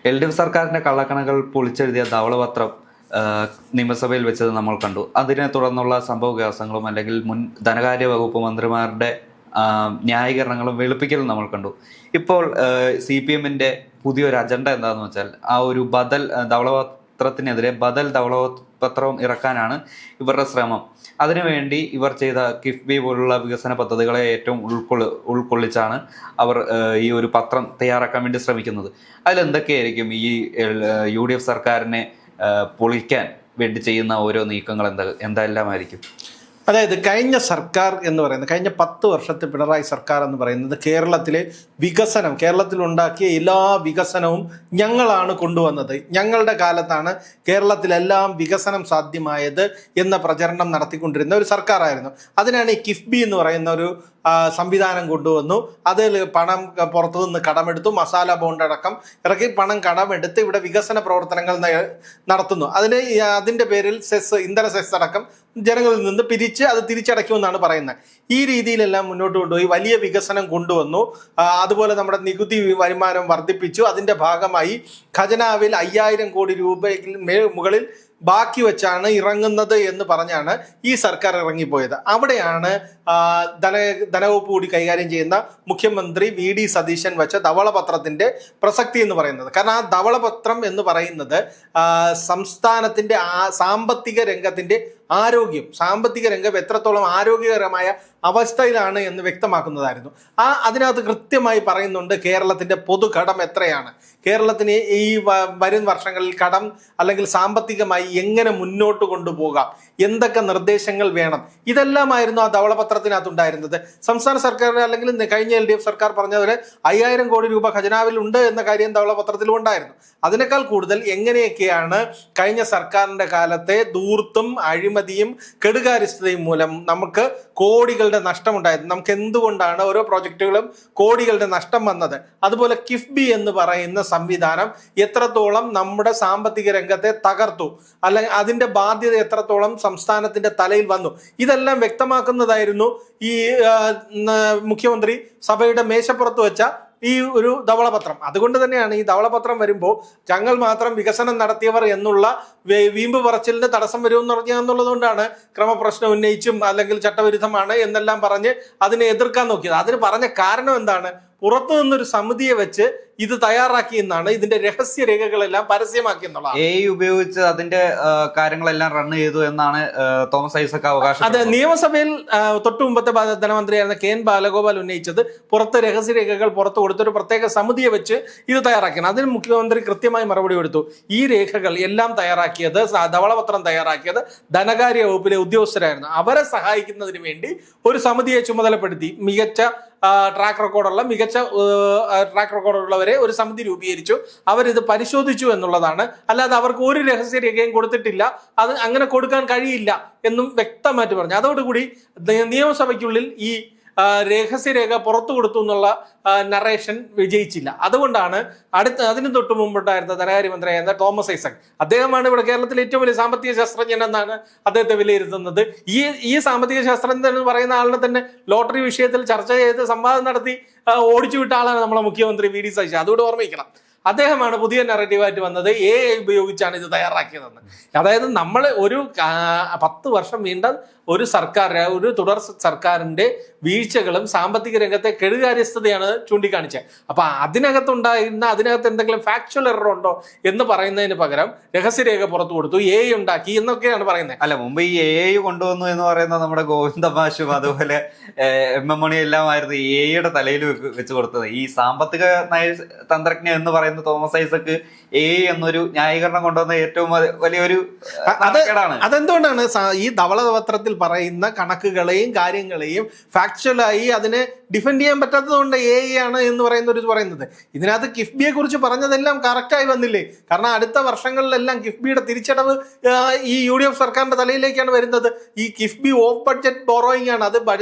LDF സർക്കാരിന്റെ കള്ളക്കണകൾ പൊളിച്ചെഴുതിയ ധവളപത്രം നിയമസഭയിൽ വെച്ചത് നമ്മൾ കണ്ടു. അതിനെ തുടർന്നുള്ള സംഭവ വികാസങ്ങളും അല്ലെങ്കിൽ മുൻ ധനകാര്യ വകുപ്പ് മന്ത്രിമാരുടെ ന്യായീകരണങ്ങളും വെളുപ്പിക്കലും നമ്മൾ കണ്ടു. ഇപ്പോൾ CPM-ന്റെ പുതിയൊരു അജണ്ട എന്താണെന്ന് വെച്ചാൽ ആ ഒരു ബദൽ ധവളപത്രത്തിനെതിരെ ബദൽ ധവളപത്രം ഇറക്കാനാണ് ഇവരുടെ ശ്രമം. അതിനുവേണ്ടി ഇവർ ചെയ്ത കിഫ്ബി പോലുള്ള വികസന പദ്ധതികളെ ഏറ്റവും ഉൾക്കൊള്ളിച്ചാണ് അവർ ഈ ഒരു പത്രം തയ്യാറാക്കാൻ വേണ്ടി ശ്രമിക്കുന്നത്. അതിലെന്തൊക്കെയായിരിക്കും ഈ UDF സർക്കാരിനെ പൊളിക്കാൻ വേണ്ടി ചെയ്യുന്ന ഓരോ നീക്കങ്ങൾ എന്തെല്ലാമായിരിക്കും? അതായത് കഴിഞ്ഞ സർക്കാർ എന്ന് പറയുന്നത്, കഴിഞ്ഞ 10 വർഷത്തെ പിണറായി സർക്കാർ എന്ന് പറയുന്നത് കേരളത്തിലെ വികസനം, കേരളത്തിലുണ്ടാക്കിയ എല്ലാ വികസനവും ഞങ്ങളാണ് കൊണ്ടുവന്നത്, ഞങ്ങളുടെ കാലത്താണ് കേരളത്തിലെല്ലാം വികസനം സാധ്യമായത് എന്ന പ്രചരണം നടത്തിക്കൊണ്ടിരുന്ന ഒരു സർക്കാരായിരുന്നു. അതിനാണ് ഈ കിഫ്ബി എന്ന് പറയുന്ന ഒരു സംവിധാനം കൊണ്ടുവന്നു. അതിൽ പണം പുറത്തു നിന്ന് കടമെടുത്തു, മസാല ബോണ്ട് അടക്കം ഇറക്കി പണം കടമെടുത്ത് ഇവിടെ വികസന പ്രവർത്തനങ്ങൾ നടത്തുന്നു. അതിൻ്റെ പേരിൽ സെസ്, ഇന്ധന സെസ് അടക്കം ജനങ്ങളിൽ നിന്ന് പിരിച്ച് അത് തിരിച്ചടയ്ക്കുമെന്നാണ് പറയുന്നത്. ഈ രീതിയിലെല്ലാം മുന്നോട്ട് കൊണ്ടുപോയി വലിയ വികസനം കൊണ്ടുവന്നു. അതുപോലെ നമ്മുടെ നികുതി വരുമാനം വർദ്ധിപ്പിച്ചു. അതിൻ്റെ ഭാഗമായി ഖജനാവിൽ 5000 കോടി രൂപയ്ക്ക് മുകളിൽ ബാക്കി വെച്ചാണ് ഇറങ്ങുന്നത് എന്ന് പറഞ്ഞാണ് ഈ സർക്കാർ ഇറങ്ങിപ്പോയത്. അവിടെയാണ് ധനവകുപ്പ് കൂടി കൈകാര്യം ചെയ്യുന്ന മുഖ്യമന്ത്രി VD സതീശൻ വെച്ച ധവളപത്രത്തിന്റെ പ്രസക്തി എന്ന് പറയുന്നത്. കാരണം ആ ധവളപത്രം എന്ന് പറയുന്നത് സംസ്ഥാനത്തിന്റെ സാമ്പത്തിക രംഗത്തിന്റെ ആരോഗ്യം, സാമ്പത്തിക രംഗം എത്രത്തോളം ആരോഗ്യകരമായ അവസ്ഥയിലാണ് എന്ന് വ്യക്തമാക്കുന്നതായിരുന്നു. അതിനകത്ത് കൃത്യമായി പറയുന്നുണ്ട് കേരളത്തിന്റെ പൊതുകടം എത്രയാണ്, കേരളത്തിന് ഈ വരും വർഷങ്ങളിൽ കടം അല്ലെങ്കിൽ സാമ്പത്തികമായി എങ്ങനെ മുന്നോട്ട് കൊണ്ടുപോകാം, എന്തൊക്കെ നിർദ്ദേശങ്ങൾ വേണം, ഇതെല്ലാമായിരുന്നു ആ ധവളപത്രത്തിനകത്തുണ്ടായിരുന്നത്. സംസ്ഥാന സർക്കാർ അല്ലെങ്കിൽ കഴിഞ്ഞ LDF സർക്കാർ പറഞ്ഞതുപോലെ 5000 കോടി രൂപ ഖജനാവിൽ ഉണ്ട് എന്ന കാര്യം ധവളപത്രത്തിലും ഉണ്ടായിരുന്നു. അതിനേക്കാൾ കൂടുതൽ എങ്ങനെയൊക്കെയാണ് കഴിഞ്ഞ സർക്കാരിന്റെ കാലത്തെ ധൂർത്തും അഴിമതിയും കെടുകാര്യസ്ഥതയും മൂലം നമുക്ക് കോടികളുടെ നഷ്ടമുണ്ടായത്, നമുക്ക് എന്തുകൊണ്ടാണ് ഓരോ പ്രോജക്റ്റുകളും കോടികളുടെ നഷ്ടം വന്നത്, അതുപോലെ കിഫ്ബി എന്ന് പറയുന്ന സംവിധാനം എത്രത്തോളം നമ്മുടെ സാമ്പത്തിക രംഗത്തെ തകർത്തു, അല്ലെങ്കിൽ അതിന്റെ ബാധ്യത എത്രത്തോളം സംസ്ഥാനത്തിന്റെ തലയിൽ വന്നു, ഇതെല്ലാം വ്യക്തമാക്കുന്നതായിരുന്നു ഈ മുഖ്യമന്ത്രി സഭയുടെ മേശപ്പുറത്ത് വെച്ച ഈ ഒരു ധവളപത്രം. അതുകൊണ്ട് തന്നെയാണ് ഈ ധവളപത്രം വരുമ്പോൾ ഞങ്ങൾ മാത്രം വികസനം നടത്തിയവർ എന്നുള്ള വീമ്പ് പറച്ചിലിന് തടസ്സം വരുമെന്ന് പറഞ്ഞുകൊണ്ടാണ് ക്രമപ്രശ്നം ഉന്നയിച്ചും അല്ലെങ്കിൽ ചട്ടവിരുദ്ധമാണ് എന്നെല്ലാം പറഞ്ഞ് അതിനെ എതിർക്കാൻ നോക്കിയത്. അതിന് പറഞ്ഞ കാരണം എന്താണ്? പുറത്തു നിന്നൊരു സമിതിയെ വെച്ച് ഇത് തയ്യാറാക്കി എന്നാണ്, ഇതിന്റെ രഹസ്യരേഖകളെല്ലാം പരസ്യമാക്കി എന്നുള്ളത്. ഉപയോഗിച്ച് അതിന്റെ കാര്യങ്ങളെല്ലാം റൺ ചെയ്തു എന്നാണ് തോമസ് ഐസക് അവകാശം. അതെ, നിയമസഭയിൽ തൊട്ടു മുമ്പത്തെ ധനമന്ത്രിയായിരുന്ന KN ബാലഗോപാൽ ഉന്നയിച്ചത് പുറത്ത് രഹസ്യരേഖകൾ പുറത്തു കൊടുത്തൊരു പ്രത്യേക സമിതിയെ വെച്ച് ഇത് തയ്യാറാക്കിയാണ്. അതിന് മുഖ്യമന്ത്രി കൃത്യമായി മറുപടി കൊടുത്തു. ഈ രേഖകൾ എല്ലാം തയ്യാറാക്കിയത്, ധവളപത്രം തയ്യാറാക്കിയത് ധനകാര്യ വകുപ്പിലെ ഉദ്യോഗസ്ഥരായിരുന്നു. അവരെ സഹായിക്കുന്നതിന് വേണ്ടി ഒരു സമിതിയെ ചുമതലപ്പെടുത്തി. മികച്ച ട്രാക്ക് റെക്കോർഡുള്ളവരെ ഒരു സമിതി രൂപീകരിച്ചു. അവരിത് പരിശോധിച്ചു എന്നുള്ളതാണ്. അല്ലാതെ അവർക്ക് ഒരു രഹസ്യരേഖയും കൊടുത്തിട്ടില്ല, അത് അങ്ങനെ കൊടുക്കാൻ കഴിയില്ല എന്നും വ്യക്തമായിട്ട് പറഞ്ഞു. അതോടുകൂടി നിയമസഭയ്ക്കുള്ളിൽ ഈ രഹസ്യരേഖ പുറത്തു കൊടുത്തു എന്നുള്ള നറേഷൻ വിജയിച്ചില്ല. അതുകൊണ്ടാണ് അതിന് തൊട്ട് മുമ്പുണ്ടായിരുന്ന ധനകാര്യമന്ത്രിയായിരുന്ന തോമസ് ഐസക്, അദ്ദേഹമാണ് ഇവിടെ കേരളത്തിലെ ഏറ്റവും വലിയ സാമ്പത്തിക ശാസ്ത്രജ്ഞൻ എന്നാണ് അദ്ദേഹത്തെ വിലയിരുത്തുന്നത്. ഈ സാമ്പത്തിക ശാസ്ത്രജ്ഞൻ എന്ന് പറയുന്ന ആളിനെ തന്നെ ലോട്ടറി വിഷയത്തിൽ ചർച്ച ചെയ്ത് സംവാദം നടത്തി ഓടിച്ചു വിട്ട ആളാണ് നമ്മളെ മുഖ്യമന്ത്രി VD സതീശൻ. അതുകൊണ്ട് ഓർമ്മിക്കണം, അദ്ദേഹമാണ് പുതിയ നറേറ്റീവായിട്ട് വന്നത്. AI ഉപയോഗിച്ചാണ് ഇത് തയ്യാറാക്കിയതെന്ന്. അതായത് നമ്മൾ ഒരു 10 വർഷം വീണ്ട ഒരു തുടർ സർക്കാരിന്റെ വീഴ്ചകളും സാമ്പത്തിക രംഗത്തെ കെടുകാര്യസ്ഥതയാണ് ചൂണ്ടിക്കാണിച്ചത്. അപ്പൊ അതിനകത്ത് എന്തെങ്കിലും ഫാക്ച്വൽ എറർ ഉണ്ടോ എന്ന് പറയുന്നതിന് പകരം രഹസ്യരേഖ പുറത്തു കൊടുത്തു, AI ഉണ്ടാക്കി എന്നൊക്കെയാണ് പറയുന്നത്. അല്ല, മുമ്പ് ഈ AI കൊണ്ടുവന്നു എന്ന് പറയുന്നത് നമ്മുടെ ഗോവിന്ദ മാഷും അതുപോലെ MM മണി എല്ലാമായിരുന്നു AIയുടെ തലയിൽ വെച്ച് കൊടുത്തത്. ഈ സാമ്പത്തിക തന്ത്രജ്ഞ എന്ന് പറയുന്ന തോമസ് ഐസക് AI എന്നൊരു ന്യായീകരണം കൊണ്ടുവന്ന ഏറ്റവും വലിയൊരു അതെന്തുകൊണ്ടാണ് ഈ ധവളപത്രത്തിൽ പറയുന്ന കണക്കുകളെയും കാര്യങ്ങളെയും ഫാക്ച്വലായി അതിനെ ഡിഫെൻഡ് ചെയ്യാൻ പറ്റാത്തതുകൊണ്ട് AI ആണ് എന്ന് പറയുന്നത്. ഇതിനകത്ത് കിഫ്ബിയെ കുറിച്ച് പറഞ്ഞതെല്ലാം കറക്റ്റായി വന്നില്ലേ? കാരണം അടുത്ത വർഷങ്ങളിലെല്ലാം കിഫ്ബിയുടെ തിരിച്ചടവ് ഈ UDF സർക്കാരിന്റെ തലയിലേക്കാണ് വരുന്നത്. ഈ കിഫ്ബി ഓഫ് ബഡ്ജറ്റ് ബോറോയിങ് ആണ്.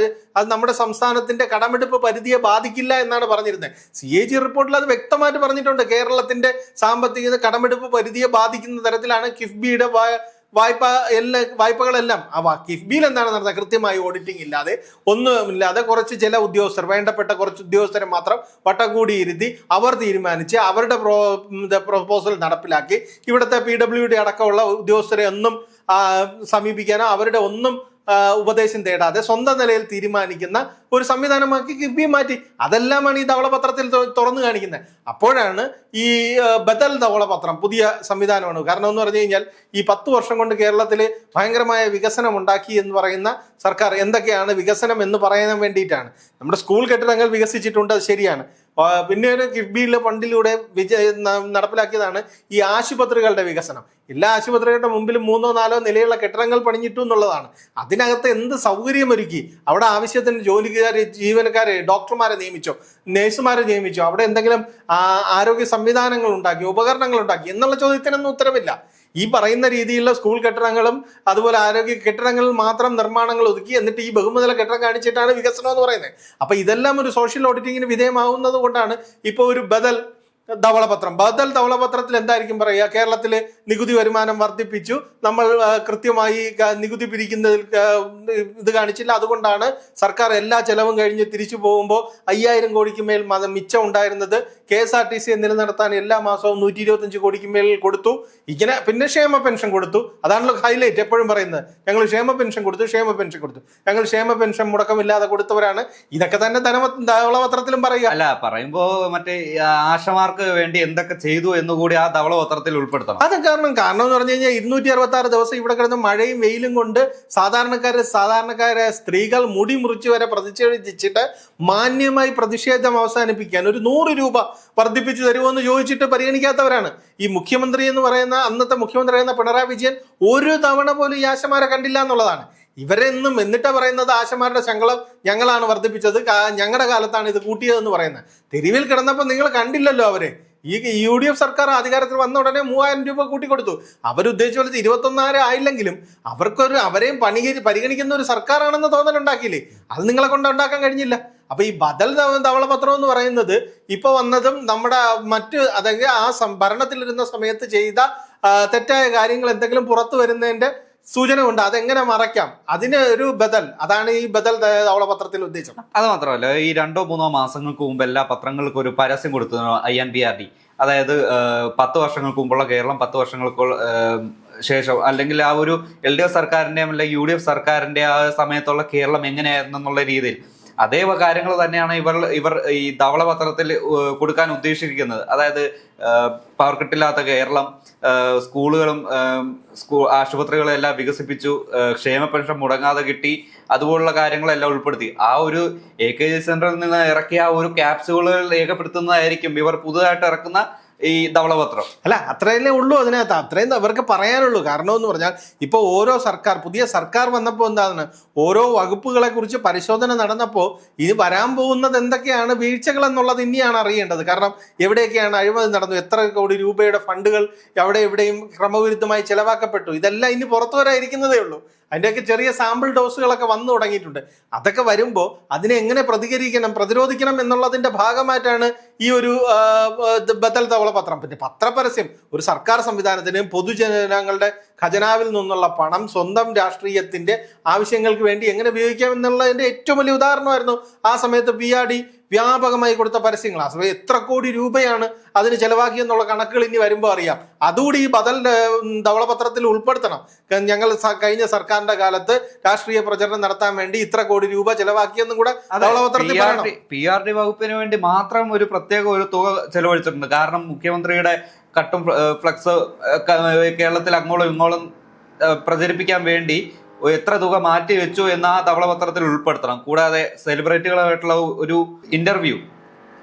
അത് നമ്മുടെ സംസ്ഥാനത്തിന്റെ കടമെടുപ്പ് പരിധിയെ ബാധിക്കില്ല എന്നാണ് പറഞ്ഞിരുന്നത്. CAG റിപ്പോർട്ടിൽ അത് വ്യക്തമായിട്ട് പറഞ്ഞിട്ടുണ്ട്. കേരളത്തിന്റെ സാമ്പത്തിക കടമെടുപ്പ് പരിധിയെ ബാധിക്കുന്ന തരത്തിലാണ് കിഫ്ബിയുടെ വായ്പകളെല്ലാം കിഫ്ബിയിൽ എന്താണ് നടന്നത്, കൃത്യമായി ഓഡിറ്റിംഗ് ഇല്ലാതെ ഒന്നുമില്ലാതെ ചില ഉദ്യോഗസ്ഥർ, വേണ്ടപ്പെട്ട കുറച്ച് ഉദ്യോഗസ്ഥരെ മാത്രം വട്ടം കൂടി ഇരുത്തി അവർ തീരുമാനിച്ച് അവരുടെ പ്രൊപ്പോസൽ നടപ്പിലാക്കി ഇവിടുത്തെ PWD അടക്കമുള്ള ഉദ്യോഗസ്ഥരെ ഒന്നും സമീപിക്കാനോ അവരുടെ ഒന്നും ഉപദേശം തേടാതെ സ്വന്തം നിലയിൽ തീരുമാനിക്കുന്ന ഒരു സംവിധാനമാക്കി കിഫ്ബി മാറ്റി. അതെല്ലാമാണ് ഈ ധവളപത്രത്തിൽ തുറന്നു കാണിക്കുന്നത്. അപ്പോഴാണ് ഈ ബദൽ ധവളപത്രം പുതിയ സംവിധാനമാണ്. കാരണം എന്ന് പറഞ്ഞു കഴിഞ്ഞാൽ ഈ 10 വർഷം കൊണ്ട് കേരളത്തിൽ ഭയങ്കരമായ വികസനം ഉണ്ടാക്കി എന്ന് പറയുന്ന സർക്കാർ എന്തൊക്കെയാണ് വികസനം എന്ന് പറയാൻ വേണ്ടിയിട്ടാണ്. നമ്മുടെ സ്കൂൾ കെട്ടിടങ്ങൾ വികസിച്ചിട്ടുണ്ട്, അത് ശരിയാണ്. പിന്നെ ഒരു കിഫ്ബിയിലെ ഫണ്ടിലൂടെ നടപ്പിലാക്കിയതാണ് ഈ ആശുപത്രികളുടെ വികസനം. എല്ലാ ആശുപത്രികളുടെ മുമ്പിലും 3ഓ 4ഓ നിലയുള്ള കെട്ടിടങ്ങൾ പണിഞ്ഞിട്ടു എന്നുള്ളതാണ്. അതിനകത്ത് എന്ത് സൗകര്യമൊരുക്കി, അവിടെ ആവശ്യത്തിന് ജീവനക്കാരെ, ഡോക്ടർമാരെ നിയമിച്ചോ, നഴ്സുമാരെ നിയമിച്ചോ, അവിടെ എന്തെങ്കിലും ആരോഗ്യ സംവിധാനങ്ങൾ ഉണ്ടാക്കി, ഉപകരണങ്ങൾ ഉണ്ടാക്കി എന്നുള്ള ചോദ്യത്തിനൊന്നും ഉത്തരവില്ല. ഈ പറയുന്ന രീതിയിലുള്ള സ്കൂൾ കെട്ടിടങ്ങളും അതുപോലെ ആരോഗ്യ കെട്ടിടങ്ങളിൽ മാത്രം നിർമ്മാണങ്ങൾ ഒതുക്കി എന്നിട്ട് ഈ ബഹുമുതല കെട്ടിടം കാണിച്ചിട്ടാണ് വികസനം എന്ന് പറയുന്നത്. അപ്പൊ ഇതെല്ലാം ഒരു സോഷ്യൽ ഓഡിറ്റിങ്ങിന് വിധേയമാവുന്നത് കൊണ്ടാണ് ഇപ്പോൾ ഒരു ബദൽ ധവളപത്രത്തിൽ എന്തായിരിക്കും പറയുക, കേരളത്തിലെ നികുതി വരുമാനം വർദ്ധിപ്പിച്ചു, നമ്മൾ കൃത്യമായി നികുതി പിരിക്കുന്നതിൽ ഇത് കാണിച്ചില്ല, അതുകൊണ്ടാണ് സർക്കാർ എല്ലാ ചെലവും കഴിഞ്ഞ് തിരിച്ചു പോകുമ്പോൾ 5000 കോടിക്ക് മേൽ മിച്ചം ഉണ്ടായിരുന്നത് KSRTC നിലനിർത്താൻ എല്ലാ മാസവും 125 കോടിക്ക് മേൽ കൊടുത്തു. ഇങ്ങനെ പിന്നെ ക്ഷേമ പെൻഷൻ കൊടുത്തു. അതാണല്ലോ ഹൈലൈറ്റ് എപ്പോഴും പറയുന്നത്, ഞങ്ങൾ ക്ഷേമ പെൻഷൻ കൊടുത്തു, ഞങ്ങൾ ക്ഷേമ പെൻഷൻ മുടക്കമില്ലാതെ കൊടുത്തവരാണ്. ഇതൊക്കെ തന്നെ ധവളപത്രത്തിലും പറയുക. അല്ല, പറയുമ്പോ മറ്റേ ആശമാർക്ക് വേണ്ടി എന്തൊക്കെ ചെയ്തു എന്നുകൂടി ആ ധവളപത്രത്തിൽ ഉൾപ്പെടുത്തണം. അത് കാരണം എന്ന് പറഞ്ഞു കഴിഞ്ഞാൽ 266 ദിവസം ഇവിടെ കിടന്ന് മഴയും വെയിലും കൊണ്ട് സാധാരണക്കാരെ സ്ത്രീകൾ മുടി മുറിച്ച് വരെ പ്രതിഷേധിച്ചിട്ട് മാന്യമായി പ്രതിഷേധം അവസാനിപ്പിക്കാൻ ഒരു 100 രൂപ വർദ്ധിപ്പിച്ചു തരുമോ എന്ന് ചോദിച്ചിട്ട് പരിഗണിക്കാത്തവരാണ് ഈ മുഖ്യമന്ത്രി എന്ന് പറയുന്ന, അന്നത്തെ മുഖ്യമന്ത്രി എന്ന പിണറായി വിജയൻ. ഒരു തവണ പോലും ഈ ആശമാരെ കണ്ടില്ല എന്നുള്ളതാണ്. ഇവരെന്നും എന്നിട്ടാ പറയുന്നത് ആശമാരുടെ ശമ്പളം ഞങ്ങളാണ് വർദ്ധിപ്പിച്ചത്, ഞങ്ങളുടെ കാലത്താണ് ഇത് കൂട്ടിയതെന്ന് പറയുന്നത്. തെരുവിൽ കിടന്നപ്പോൾ നിങ്ങൾ കണ്ടില്ലല്ലോ അവരെ. ഈ UDF സർക്കാർ അധികാരത്തിൽ വന്ന ഉടനെ 3000 രൂപ കൂട്ടിക്കൊടുത്തു. അവരുദ്ദേശിച്ച പോലെ 21,000 ആയില്ലെങ്കിലും അവരെയും പരിഗണിക്കുന്ന ഒരു സർക്കാരാണെന്ന് തോന്നലുണ്ടാക്കിയില്ലേ? അത് നിങ്ങളെ കൊണ്ട് ഉണ്ടാക്കാൻ കഴിഞ്ഞില്ല. അപ്പൊ ഈ ബദൽ ധവളപത്രം എന്ന് പറയുന്നത് ഇപ്പൊ വന്നതും നമ്മുടെ അതായത് ആ ഭരണത്തിലിരുന്ന സമയത്ത് ചെയ്ത തെറ്റായ കാര്യങ്ങൾ എന്തെങ്കിലും പുറത്തു വരുന്നതിന്റെ സൂചന ഉണ്ട്. അതെങ്ങനെ മറയ്ക്കാം, അതിന് ഒരു ബദൽ, അതാണ് ഈ ബദൽ ധവളപത്രത്തിൽ ഉദ്ദേശം. അത് മാത്രമല്ല, ഈ 2-3 മാസങ്ങൾക്ക് മുമ്പ് എല്ലാ പത്രങ്ങൾക്കും ഒരു പരസ്യം കൊടുത്തു INPRD. അതായത് 10 വർഷങ്ങൾക്ക് മുമ്പുള്ള കേരളം, 10 വർഷങ്ങൾക്ക് ശേഷം, അല്ലെങ്കിൽ ആ ഒരു LDF സർക്കാരിന്റെയും അല്ലെങ്കിൽ UDF സർക്കാരിന്റെ ആ സമയത്തുള്ള കേരളം എങ്ങനെയായിരുന്നു എന്നുള്ള രീതിയിൽ അതേ കാര്യങ്ങൾ തന്നെയാണ് ഇവർ ഈ ധവളപത്രത്തിൽ കൊടുക്കാൻ ഉദ്ദേശിച്ചിരിക്കുന്നത്. അതായത് പവർക്കെട്ടില്ലാത്ത കേരളം, സ്കൂളുകളും ആശുപത്രികളും എല്ലാം വികസിപ്പിച്ചു, ക്ഷേമ പെൻഷൻ മുടങ്ങാതെ കിട്ടി, അതുപോലുള്ള കാര്യങ്ങളെല്ലാം ഉൾപ്പെടുത്തി ആ ഒരു AKG സെന്ററിൽ നിന്ന് ഇറക്കിയ ആ ഒരു ക്യാപ്സുകൾ രേഖപ്പെടുത്തുന്നതായിരിക്കും ഇവർ പുതുതായിട്ട് ഇറക്കുന്ന ഈ ധവളപത്രം. അല്ല, അത്രയല്ലേ ഉള്ളൂ അതിനകത്ത്, അത്രയും അവർക്ക് പറയാനുള്ളൂ. കാരണം എന്ന് പറഞ്ഞാൽ ഇപ്പൊ ഓരോ പുതിയ സർക്കാർ വന്നപ്പോൾ എന്താണ്, ഓരോ വകുപ്പുകളെ കുറിച്ച് പരിശോധന നടന്നപ്പോൾ ഇത് വരാൻ പോകുന്നത് എന്തൊക്കെയാണ് വീഴ്ചകൾ എന്നുള്ളത് ഇനിയാണ് അറിയേണ്ടത്. കാരണം എവിടെയൊക്കെയാണ് അഴിമതി നടന്നു, എത്ര കോടി രൂപയുടെ ഫണ്ടുകൾ അവിടെ എവിടെയും ക്രമവിരുദ്ധമായി ചെലവാക്കപ്പെട്ടു, ഇതെല്ലാം ഇനി പുറത്തു വരാതിരിക്കുന്നതേ ഉള്ളൂ. അതിൻ്റെയൊക്കെ ചെറിയ സാമ്പിൾ ഡോസുകളൊക്കെ വന്നു തുടങ്ങിയിട്ടുണ്ട്. അതൊക്കെ വരുമ്പോൾ അതിനെ എങ്ങനെ പ്രതിരോധിക്കണം എന്നുള്ളതിന്റെ ഭാഗമായിട്ടാണ് ഈ ഒരു ബദൽ ധവളപത്രം. പിന്നെ പത്രപരസ്യം ഒരു സർക്കാർ സംവിധാനത്തിനും പൊതുജനങ്ങളുടെ ഖജനാവിൽ നിന്നുള്ള പണം സ്വന്തം രാഷ്ട്രീയത്തിന്റെ ആവശ്യങ്ങൾക്ക് വേണ്ടി എങ്ങനെ ഉപയോഗിക്കാം എന്നുള്ളതിന്റെ ഏറ്റവും വലിയ ഉദാഹരണമായിരുന്നു ആ സമയത്ത് PRD വ്യാപകമായി കൊടുത്ത പരസ്യങ്ങൾ. ആ സമയം എത്ര കോടി രൂപയാണ് അതിന് ചെലവാക്കിയെന്നുള്ള കണക്കുകൾ ഇനി വരുമ്പോൾ അറിയാം. അതുകൂടി ഈ ബദൽ ധവളപത്രത്തിൽ ഉൾപ്പെടുത്തണം. ഞങ്ങൾ കഴിഞ്ഞ സർക്കാരിന്റെ കാലത്ത് രാഷ്ട്രീയ പ്രചരണം നടത്താൻ വേണ്ടി ഇത്ര കോടി രൂപ ചെലവാക്കിയെന്നും കൂടെ ധവളപത്രത്തിൽ പറയണം. PRD വകുപ്പിന് വേണ്ടി മാത്രം ഒരു പ്രത്യേക ഒരു തുക ചെലവഴിച്ചിട്ടുണ്ട്. കാരണം മുഖ്യമന്ത്രിയുടെ കട്ടും ഫ്ലക്സ് കേരളത്തിൽ അങ്ങോളം ഇങ്ങോളം പ്രചരിപ്പിക്കാൻ വേണ്ടി എത്ര തുക മാറ്റി വെച്ചു എന്ന് ആ ധവളപത്രത്തിൽ ഉൾപ്പെടുത്തണം. കൂടാതെ സെലിബ്രിറ്റികളുമായിട്ടുള്ള ഒരു ഇന്റർവ്യൂ,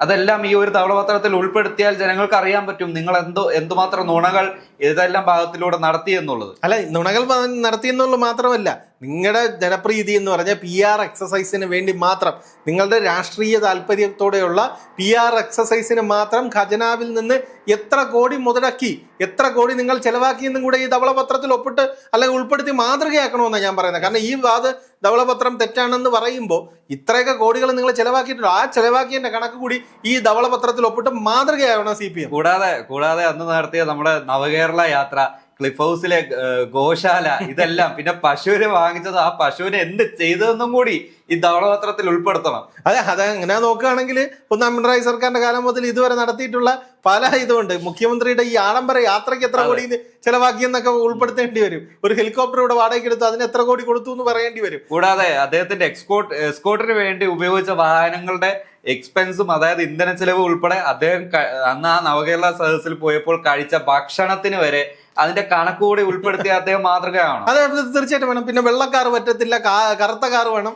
അതെല്ലാം ഈ ഒരു ധവളപത്രത്തിൽ ഉൾപ്പെടുത്തിയാൽ ജനങ്ങൾക്ക് അറിയാൻ പറ്റും നിങ്ങൾ എന്തുമാത്രം നുണകൾ ഏതെല്ലാം ഭാഗത്തിലൂടെ നടത്തി എന്നുള്ളത്. അല്ല, നുണകൾ നടത്തി എന്നുള്ളത് മാത്രമല്ല, നിങ്ങളുടെ ജനപ്രീതി എന്ന് പറഞ്ഞാൽ PR എക്സസൈസിന് വേണ്ടി മാത്രം, നിങ്ങളുടെ രാഷ്ട്രീയ താല്പര്യത്തോടെയുള്ള PR എക്സസൈസിന് മാത്രം ഖജനാവിൽ നിന്ന് എത്ര കോടി മുതലാക്കി, എത്ര കോടി നിങ്ങൾ ചെലവാക്കിയെന്നും കൂടെ ഈ ധവളപത്രത്തിൽ ഒപ്പിട്ട് അല്ലെങ്കിൽ ഉൾപ്പെടുത്തി മാതൃകയാക്കണമെന്നാണ് ഞാൻ പറയുന്നത്. കാരണം ഈ ധവളപത്രം തെറ്റാണെന്ന് പറയുമ്പോൾ ഇത്രയൊക്കെ കോടികൾ നിങ്ങൾ ചെലവാക്കിയിട്ടുണ്ടോ, ആ ചെലവാക്കിയതിന്റെ കണക്ക് കൂടി ഈ ധവളപത്രത്തിൽ ഒപ്പിട്ട് മാതൃകയാവണം CPM. കൂടാതെ അന്ന് നടത്തിയ നമ്മുടെ നവകേരള യാത്ര ക്ലിഫ് ഹൗസിലെ ഗോശാല ഇതെല്ലാം പിന്നെ പശുവിനെ വാങ്ങിച്ചത് ആ പശുവിനെ എന്ത് ചെയ്തതെന്നും കൂടി ഈ ധവളപത്രത്തിൽ ഉൾപ്പെടുത്തണം. അതെ അങ്ങനെ നോക്കുകയാണെങ്കിൽ ഒന്നാം പിണറായി സർക്കാരിന്റെ കാലം മുതൽ ഇതുവരെ നടത്തിയിട്ടുള്ള പല ഇതുകൊണ്ട് മുഖ്യമന്ത്രിയുടെ ഈ ആഡംബര യാത്രയ്ക്ക് എത്ര കോടി ചെലവാക്കിയെന്നൊക്കെ ഉൾപ്പെടുത്തേണ്ടി വരും. ഒരു ഹെലികോപ്റ്റർ ഇവിടെ വാടകയ്ക്ക് എടുത്ത് അതിന് എത്ര കോടി കൊടുത്തു എന്ന് പറയേണ്ടി വരും. കൂടാതെ അദ്ദേഹത്തിന്റെ എക്സ്കോർട്ടിന് വേണ്ടി ഉപയോഗിച്ച വാഹനങ്ങളുടെ എക്സ്പെൻസും അതായത് ഇന്ധന ചെലവ് ഉൾപ്പെടെ അദ്ദേഹം അന്ന് ആ നവകേരള സദസ്സിൽ പോയപ്പോൾ കഴിച്ച ഭക്ഷണത്തിന് വരെ അതിന്റെ കണക്കുകൂടി ഉൾപ്പെടുത്തിയ അദ്ദേഹം മാതൃകയാണ്. അതെ, തീർച്ചയായിട്ടും വേണം. പിന്നെ വെള്ളക്കാർ പറ്റത്തില്ല, കറുത്ത കാർ വേണം,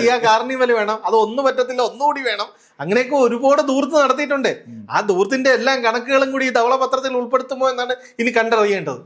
കിയ കാർണിവൽ വേണം, അത് ഒന്നും പറ്റത്തില്ല, ഒന്നുകൂടി വേണം. അങ്ങനെയൊക്കെ ഒരുപാട് ദൂർത്ത് നടത്തിയിട്ടുണ്ട്. ആ ദൂർത്തിന്റെ എല്ലാം കണക്കുകളും കൂടി ഈ ധവളപത്രത്തിൽ ഉൾപ്പെടുത്തുമോ എന്നാണ് ഇനി കണ്ടറിയേണ്ടത്.